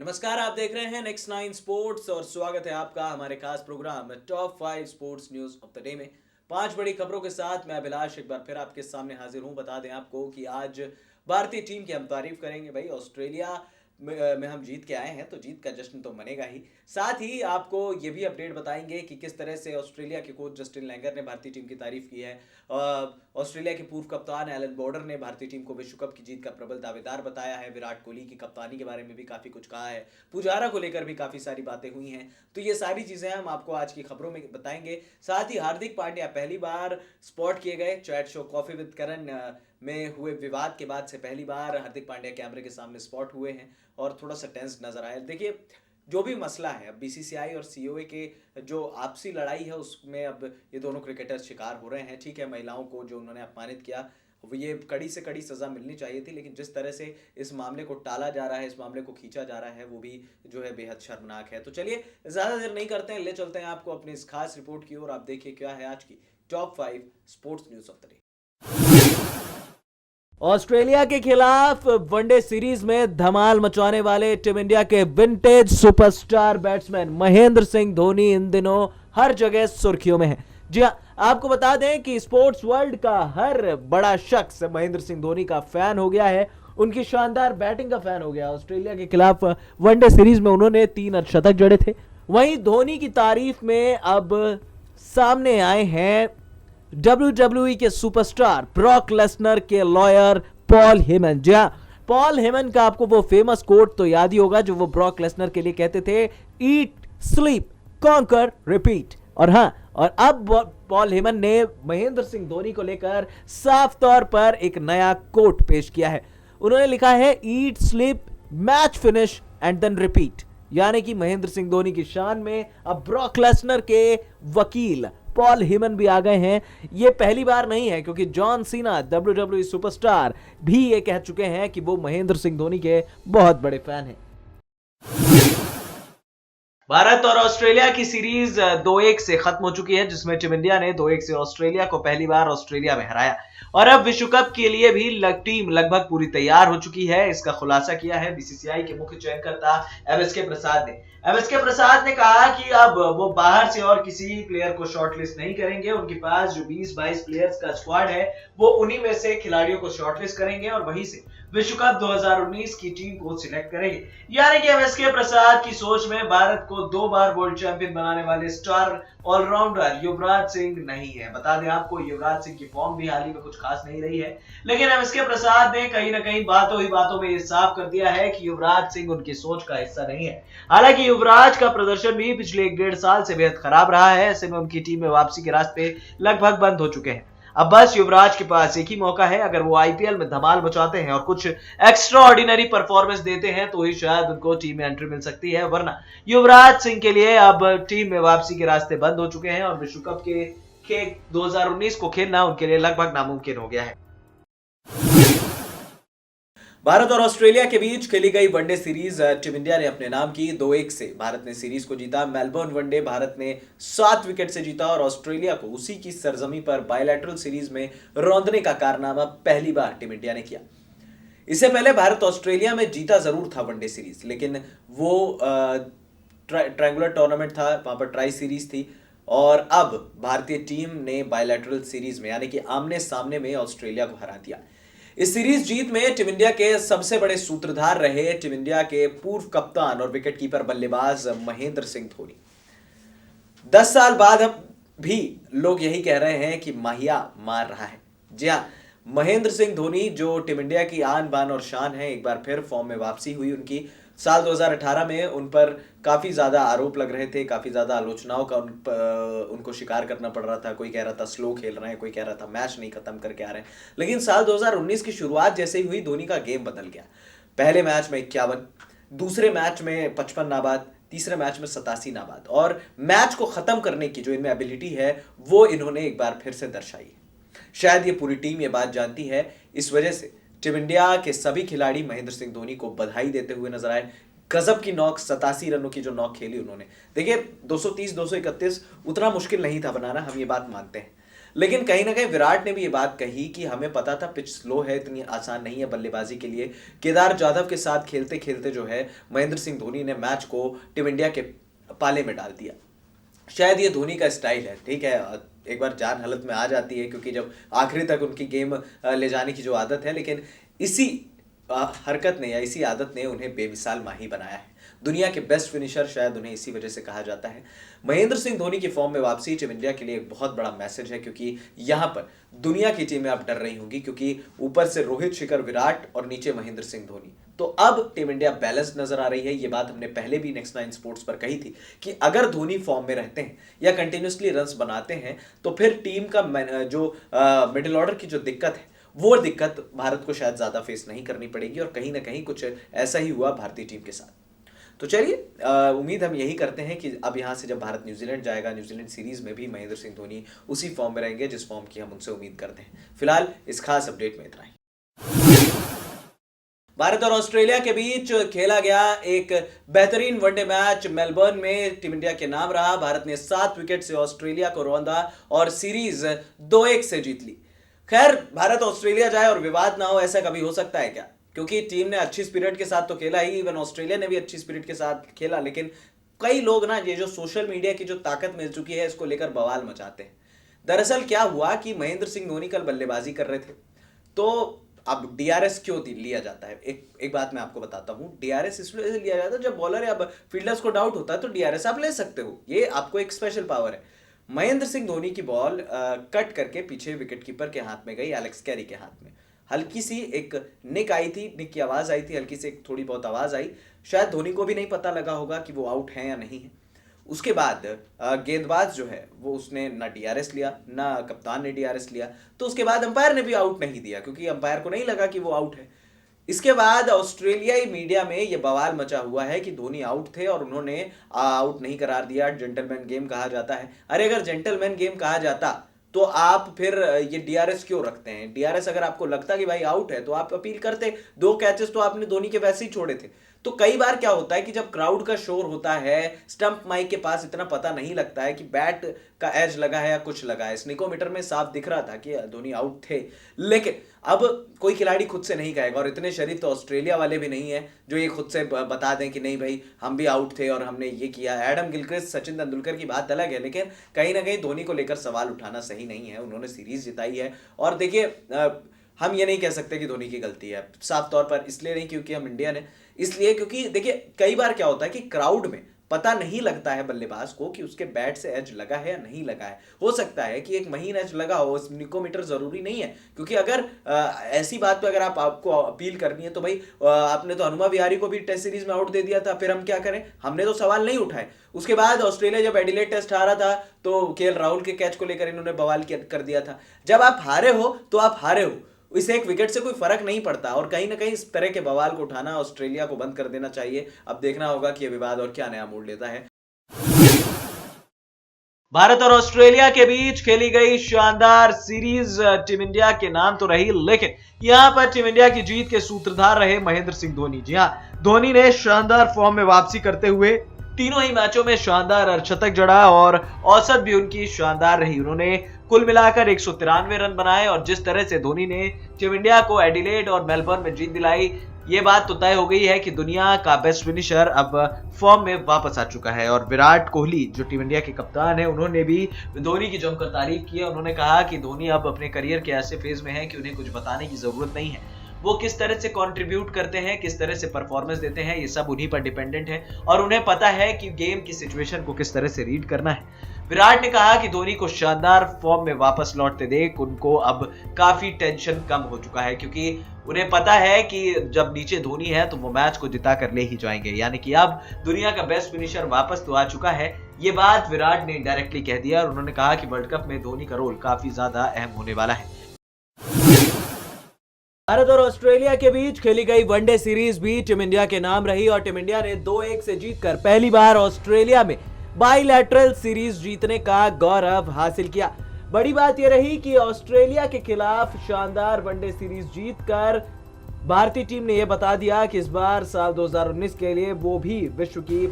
नमस्कार, आप देख रहे हैं नेक्स्ट नाइन स्पोर्ट्स और स्वागत है आपका हमारे खास program top 5 sports news of the day में। 5 बड़ी खबरों के साथ मैं अभिलाष एक बार फिर आपके सामने हाजिर हूं। बता दें आपको कि आज भारतीय टीम की हम तारीफ करेंगे। भाई, ऑस्ट्रेलिया में हम जीत के आए हैं तो जीत का जश्न तो मनेगा ही। साथ ही आपको ये भी अपडेट बताएंगे कि किस तरह से ऑस्ट्रेलिया के कोच जस्टिन लैंगर ने भारतीय टीम की तारीफ की है। ऑस्ट्रेलिया के पूर्व कप्तान एलन बॉर्डर ने भारतीय टीम को विश्व कप की जीत का प्रबल दावेदार बताया है। विराट कोहली की कप्तानी के बारे में भी काफी कुछ कहा है। पुजारा को लेकर भी काफी सारी बातें हुई हैं। तो ये सारी चीजें हम आपको आज की खबरों में बताएंगे। साथ ही हार्दिक पांड्या पहली बार स्पॉट किए गए चैट शो कॉफी विद करण में हुए विवाद के बाद से पहली बार हार्दिक पांड्या कैमरे के सामने स्पॉट हुए हैं और थोड़ा सा टेंस नजर आया। देखिए, जो भी मसला है, अब बीसीसीआई और सीओए के जो आपसी लड़ाई है उसमें अब ये दोनों क्रिकेटर शिकार हो रहे हैं। ठीक है, महिलाओं को जो उन्होंने अपमानित किया ये कड़ी से कड़ी सजा मिलनी चाहिए थी, लेकिन जिस तरह से इस मामले को टाला जा रहा है, इस मामले को खींचा जा रहा है, वो भी जो है बेहद शर्मनाक है। तो चलिए ज्यादा देर नहीं करते हैं, ले चलते हैं आपको अपनी इस खास रिपोर्ट की ओर। आप देखिए क्या है आज की top 5 sports news of the day. Australia के खिलाफ वनडे सीरीज में धमाल मचाने वाले टीम इंडिया के vintage superstar batsman Mahendra Singh Dhoni इन दिनों हर जगह सुर्खियों में है। जी हां, आपको बता दें कि स्पोर्ट्स वर्ल्ड का हर बड़ा शख्स महेंद्र सिंह धोनी का फैन हो गया है, उनकी शानदार बैटिंग का फैन हो गया। ऑस्ट्रेलिया के खिलाफ वनडे सीरीज में उन्होंने 3 अर्धशतक जड़े थे। वहीं धोनी की तारीफ में अब सामने आए हैं WWE के सुपरस्टार ब्रॉक लेसनर के लॉयर पॉल हेमन। जी हां, पॉल हेमन का आपको वो फेमस कोट तो याद ही होगा जो वो ब्रॉक लेसनर के लिए कहते थे, ईट स्लीप कॉन्कर रिपीट। और हां, और अब पॉल हेमन ने महेंद्र सिंह धोनी को लेकर साफ तौर पर एक नया कोट पेश किया है। उन्होंने लिखा है, eat sleep match finish and then repeat. यानी कि महेंद्र सिंह धोनी की शान में अब ब्रॉक लेसनर के वकील पॉल हेमन भी आ गए हैं। ये पहली बार नहीं है, क्योंकि जॉन सीना WWE सुपरस्टार भी ये कह चुके हैं कि वो महेंद्र सिंह धोनी के बहुत बड़े फैन हैं। भारत और ऑस्ट्रेलिया की सीरीज 2-1 से खत्म हो चुकी है, जिसमें टीम इंडिया ने 2-1 से ऑस्ट्रेलिया को पहली बार ऑस्ट्रेलिया में हराया और अब विश्व कप के लिए भी टीम लगभग पूरी तैयार हो चुकी है। इसका खुलासा किया है बीसीसीआई के मुख्य चयनकर्ता MSK प्रसाद ने। MSK प्रसाद ने कहा कि अब वो बाहर से और किसी प्लेयर को शॉर्टलिस्ट नहीं करेंगे। उनके पास जो 20-22 प्लेयर्स का स्क्वाड है वो उन्हीं में से खिलाड़ियों को शॉर्टलिस्ट करेंगे और वहीं से विश्व कप 2019 की टीम को सिलेक्ट करेंगे। यानी कि MSK प्रसाद की सोच में भारत को 2 बार वर्ल्ड चैंपियन बनाने वाले स्टार ऑलराउंडर युवराज सिंह नहीं है। बता दें आपको, युवराज सिंह की फॉर्म भी हाल ही में कुछ खास नहीं रही है, लेकिन MSK प्रसाद ने कहीं ना कहीं बातों ही बातों में ये साफ कर दिया है कि युवराज सिंह उनकी सोच का हिस्सा नहीं है। हालांकि युवराज का प्रदर्शन भी पिछले 1-1.5 साल से बेहद खराब रहा है। ऐसे में उनकी टीम में वापसी के रास्ते लगभग बंद हो चुके हैं। अब बस युवराज के पास एक ही मौका है। अगर वो IPL में धमाल मचाते हैं और कुछ एक्स्ट्रा ऑर्डिनरी परफॉर्मेंस देते हैं तो ही शायद उनको टीम में एंट्री मिल सकती है, वरना युवराज सिंह के लिए अब टीम में वापसी के रास्ते बंद हो चुके हैं और विश्व कप के 2019 को खेलना उनके लिए लगभग नामुमकिन हो गया है। भारत और ऑस्ट्रेलिया के बीच खेली गई वनडे सीरीज टीम इंडिया ने अपने नाम की। 2-1 से भारत ने सीरीज को जीता। मेलबर्न वनडे भारत ने 7 विकेट से जीता और ऑस्ट्रेलिया को उसी की सरजमी पर बायलैटरल सीरीज में रौंदने का कारनामा पहली बार टीम इंडिया ने किया। इससे पहले भारत ऑस्ट्रेलिया में जीता जरूर था वनडे सीरीज, लेकिन वो ट्रायंगुलर टूर्नामेंट था, वहां पर ट्राई सीरीज थी। और अब भारतीय टीम ने बायलैटरल सीरीज में यानी कि आमने सामने में ऑस्ट्रेलिया को हरा दिया। इस सीरीज जीत में टीम इंडिया के सबसे बड़े सूत्रधार रहे टीम इंडिया के पूर्व कप्तान और विकेटकीपर बल्लेबाज महेंद्र सिंह धोनी। 10 साल बाद अब भी लोग यही कह रहे हैं कि माहिया मार रहा है। जी हां, महेंद्र सिंह धोनी जो टीम इंडिया की आन बान और शान है, एक बार फिर फॉर्म में वापसी हुई उनकी। साल 2018 में उन पर काफी ज्यादा आरोप लग रहे थे, काफी ज्यादा आलोचनाओं का उनको शिकार करना पड़ रहा था। कोई कह रहा था स्लो खेल रहे हैं, कोई कह रहा था मैच नहीं खत्म करके आ रहे हैं। लेकिन साल 2019 की शुरुआत जैसे ही हुई, धोनी का गेम बदल गया। पहले मैच में 51, दूसरे मैच में 55 नाबाद, तीसरे मैच में 87 नाबाद और मैच को खत्म करने की जो इनमें एबिलिटी है वो इन्होंने एक बार फिर से दर्शाई। शायद ये पूरी टीम ये बात जानती है, इस वजह से टीम इंडिया के सभी खिलाड़ी महेंद्र सिंह धोनी को बधाई देते हुए नजर आए। गजब की नॉक, 87 रनों की जो नॉक खेली उन्होंने। देखिए, 230, 231 उतना मुश्किल नहीं था बनाना, हम ये बात मानते हैं, लेकिन कहीं ना कहीं विराट ने भी ये बात कही कि हमें पता था पिच स्लो है, इतनी आसान नहीं है बल्लेबाजी के लिए। केदार जाधव के साथ खेलते खेलते जो है महेंद्र सिंह धोनी ने मैच को टीम इंडिया के पाले में डाल दिया। शायद ये धोनी का स्टाइल है, ठीक है, एक बार जान हालत में आ जाती है क्योंकि जब आखिरी तक उनकी गेम ले जाने की जो आदत है, लेकिन इसी हरकत ने या इसी आदत ने उन्हें बेमिसाल माही बनाया है। दुनिया के बेस्ट फिनिशर शायद उन्हें इसी वजह से कहा जाता है। महेंद्र सिंह धोनी की फॉर्म में वापसी टीम इंडिया के लिए एक बहुत बड़ा मैसेज है, क्योंकि यहाँ पर दुनिया की टीमें अब डर रही होंगी, क्योंकि ऊपर से रोहित, शिखर, विराट और नीचे महेंद्र सिंह धोनी। तो अब टीम इंडिया बैलेंस नजर आ रही है। ये बात हमने पहले भी नेक्स्ट 9 स्पोर्ट्स पर कही थी कि अगर धोनी फॉर्म में रहते हैं या कंटिन्यूसली रन्स बनाते हैं तो फिर टीम का जो मिडिल ऑर्डर की जो दिक्कत है वो दिक्कत भारत को शायद ज्यादा फेस नहीं करनी पड़ेगी, और कहीं ना कहीं कुछ ऐसा ही हुआ भारतीय टीम के साथ। तो चलिए, उम्मीद हम यही करते हैं कि अब यहाँ से जब भारत न्यूजीलैंड जाएगा, न्यूजीलैंड सीरीज में भी महेंद्र सिंह धोनी उसी फॉर्म में रहेंगे जिस फॉर्म की हम उनसे उम्मीद करते हैं। फिलहाल इस खास अपडेट में इतना ही। भारत और ऑस्ट्रेलिया के बीच खेला गया एक बेहतरीन वनडे मैच मेलबर्न में टीम इंडिया के नाम रहा। भारत ने 7 विकेट से ऑस्ट्रेलिया को रौंदा और सीरीज 2-1 से जीत ली। खैर, भारत ऑस्ट्रेलिया जाए और विवाद ना हो, ऐसा कभी हो सकता है क्या? क्योंकि टीम ने अच्छी स्पिरिट के साथ तो खेला ही, इवन ऑस्ट्रेलिया ने भी अच्छी स्पिरिट के साथ खेला, लेकिन कई लोग ना, ये जो सोशल मीडिया की जो ताकत मिल चुकी है, इसको लेकर बवाल मचाते हैं। दरअसल क्या हुआ कि महेंद्र सिंह धोनी कल बल्लेबाजी कर रहे थे, तो अब डीआरएस क्यों लिया जाता है? एक बात मैं आपको बताता हूं। डीआरएस इसलिए लिया जाता है जब बॉलर या फील्डर्स को डाउट होता है तो डीआरएस आप ले सकते हो, ये आपको एक स्पेशल पावर है। महेंद्र सिंह धोनी की बॉल कट करके पीछे विकेटकीपर के हाथ में गई, एलेक्स कैरी के हाथ में। हल्की सी एक निक आई थी, निक की आवाज आई थी, हल्की सी एक थोड़ी बहुत आवाज आई। शायद धोनी को भी नहीं पता लगा होगा कि वो आउट है या नहीं है। उसके बाद गेंदबाज जो है वो उसने ना डीआरएस लिया, ना कप्तान ने डीआरएस लिया, तो उसके बाद अंपायर ने भी आउट नहीं दिया, क्योंकि अंपायर को नहीं लगा कि वो आउट है। इसके बाद ऑस्ट्रेलियाई मीडिया में ये बवाल मचा हुआ है कि धोनी आउट थे और उन्होंने आउट नहीं करार दिया, जेंटलमैन गेम कहा जाता है। अरे अगर जेंटलमैन गेम कहा जाता तो आप फिर ये डीआरएस क्यों रखते हैं? डीआरएस अगर आपको लगता कि भाई आउट है तो आप अपील करते। 2 कैचेस तो आपने धोनी के वैसे ही छोड़े थे। तो कई बार क्या होता है कि जब क्राउड का शोर होता है, स्टंप माइक के पास इतना पता नहीं लगता है कि बैट का एज लगा है या कुछ लगा है। स्निकोमीटर में साफ दिख रहा था कि धोनी आउट थे, लेकिन अब कोई खिलाड़ी खुद से नहीं कहेगा, और इतने शरीफ तो ऑस्ट्रेलिया वाले भी नहीं है जो ये खुद से बता दें कि नहीं भाई हम भी आउट थे और हमने ये किया। एडम गिलक्रिस्ट, सचिन तेंदुलकर की बात अलग है, लेकिन कहीं ना कहीं धोनी को लेकर सवाल उठाना सही नहीं है। उन्होंने सीरीज जिताई है, और देखिए हम ये नहीं कह सकते कि धोनी की गलती है, साफ तौर पर इसलिए नहीं क्योंकि हम इंडियन है, इसलिए क्योंकि देखिए कई बार क्या होता है कि क्राउड में पता नहीं लगता है बल्लेबाज को कि उसके बैट से एज लगा है या नहीं लगा है। हो सकता है कि एक महीन एज लगा हो, निकोमीटर जरूरी नहीं है, क्योंकि अगर ऐसी बात पे अगर आपको अपील करनी है तो भाई आपने तो हनुमा विहारी को भी टेस्ट सीरीज में आउट दे दिया था, फिर हम क्या करें? हमने तो सवाल नहीं उठाए। उसके बाद ऑस्ट्रेलिया जब एडिलेड टेस्ट हारा था तो केएल राहुल के कैच को लेकर इन्होंने बवाल कर दिया था। जब आप हारे हो तो आप हारे हो, इस एक विकेट से कोई फर्क नहीं पड़ता, और कहीं ना कहीं इस तरह के बवाल को उठाना ऑस्ट्रेलिया को बंद कर देना चाहिए। अब देखना होगा कि यह विवाद और क्या नया मोड़ लेता है। भारत और ऑस्ट्रेलिया के बीच खेली गई शानदार सीरीज टीम इंडिया के नाम तो रही, लेकिन यहां पर टीम इंडिया की जीत के सूत्रधार रहे महेंद्र सिंह धोनी। जी हां, धोनी ने शानदार फॉर्म में वापसी करते हुए तीनों ही मैचों में शानदार अर्धशतक जड़ा और औसत भी उनकी शानदार रही। उन्होंने कुल मिलाकर 193 रन बनाए, और जिस तरह से धोनी ने टीम इंडिया को एडिलेड और मेलबर्न में जीत दिलाई, ये बात तो तय हो गई है कि दुनिया का बेस्ट फिनिशर अब फॉर्म में वापस आ चुका है। और विराट कोहली जो टीम इंडिया के कप्तान है, उन्होंने भी धोनी की जमकर तारीफ की है। उन्होंने कहा कि धोनी अब अपने करियर के ऐसे फेज में है कि उन्हें कुछ बताने की जरूरत नहीं है। वो किस तरह से कंट्रीब्यूट करते हैं, किस तरह से परफॉर्मेंस देते हैं, ये सब उन्हीं पर डिपेंडेंट है, और उन्हें पता है कि गेम की सिचुएशन को किस तरह से रीड करना है। विराट ने कहा कि धोनी को शानदार फॉर्म में वापस लौटते देख उनको अब काफी टेंशन कम हो चुका है, क्योंकि उन्हें पता है कि जब नीचे धोनी है तो वो मैच को जिता कर ले ही जाएंगे। यानी कि अब दुनिया का बेस्ट फिनिशर वापस तो आ चुका है। ये बात विराट ने इनडायरेक्टली कह दिया, और उन्होंने कहा कि वर्ल्ड कप में धोनी का रोल काफी ज्यादा अहम होने वाला है। भारत और ऑस्ट्रेलिया के बीच खेली गई वनडे सीरीज भी टीम इंडिया के नाम रही, और टीम इंडिया ने 2-1 से जीतकर पहली बार ऑस्ट्रेलिया में बाइलैटरल सीरीज जीतने का गौरव हासिल किया। बड़ी बात यह रही कि ऑस्ट्रेलिया के खिलाफ शानदार वनडे सीरीज जीतकर भारतीय टीम ने यह बता दिया कि इस बार साल 2019 के लिए वो भी विश्व की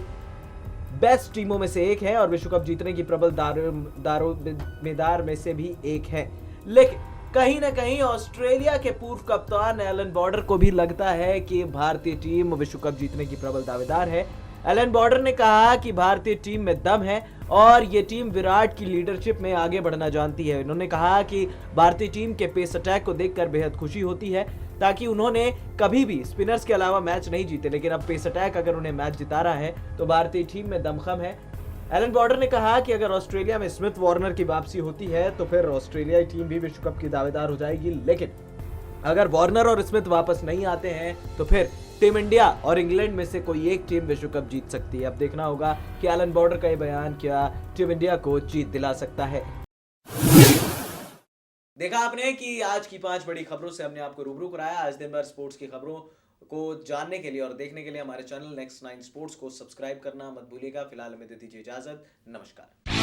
बेस्ट टीमों में से एक है और विश्व कप जीतने की प्रबल दारोमदार में से भी एक है। लेकिन कहीं ना कहीं ऑस्ट्रेलिया के पूर्व कप्तान एलन बॉर्डर को भी लगता है कि भारतीय टीम विश्व कप जीतने की प्रबल दावेदार है। एलन बॉर्डर ने कहा कि भारतीय टीम में दम है और ये टीम विराट की लीडरशिप में आगे बढ़ना जानती है। उन्होंने कहा कि भारतीय टीम के पेस अटैक को देखकर बेहद खुशी होती है, ताकि उन्होंने कभी भी स्पिनर्स के अलावा मैच नहीं जीते, लेकिन अब पेस अटैक अगर उन्हें मैच जिता रहा है तो भारतीय टीम में दमखम है। एलन बॉर्डर ने कहा कि अगर ऑस्ट्रेलिया में स्मिथ वार्नर की वापसी होती है तो फिर ऑस्ट्रेलियाई टीम भी विश्व कप की दावेदार हो जाएगी, लेकिन अगर वार्नर और स्मिथ वापस नहीं आते हैं तो फिर टीम इंडिया और इंग्लैंड में से कोई एक टीम विश्व कप जीत सकती है। अब देखना होगा कि एलन बॉर्डर का ये बयान क्या टीम इंडिया को जीत दिला सकता है। देखा आपने कि आज की 5 बड़ी खबरों से हमने आपको रूबरू कराया। आज दिन भर स्पोर्ट्स की खबरों को जानने के लिए और देखने के लिए हमारे चैनल नेक्स्ट 9 स्पोर्ट्स को सब्सक्राइब करना मत भूलिएगा। फिलहाल हमें दे दीजिए इजाजत। नमस्कार।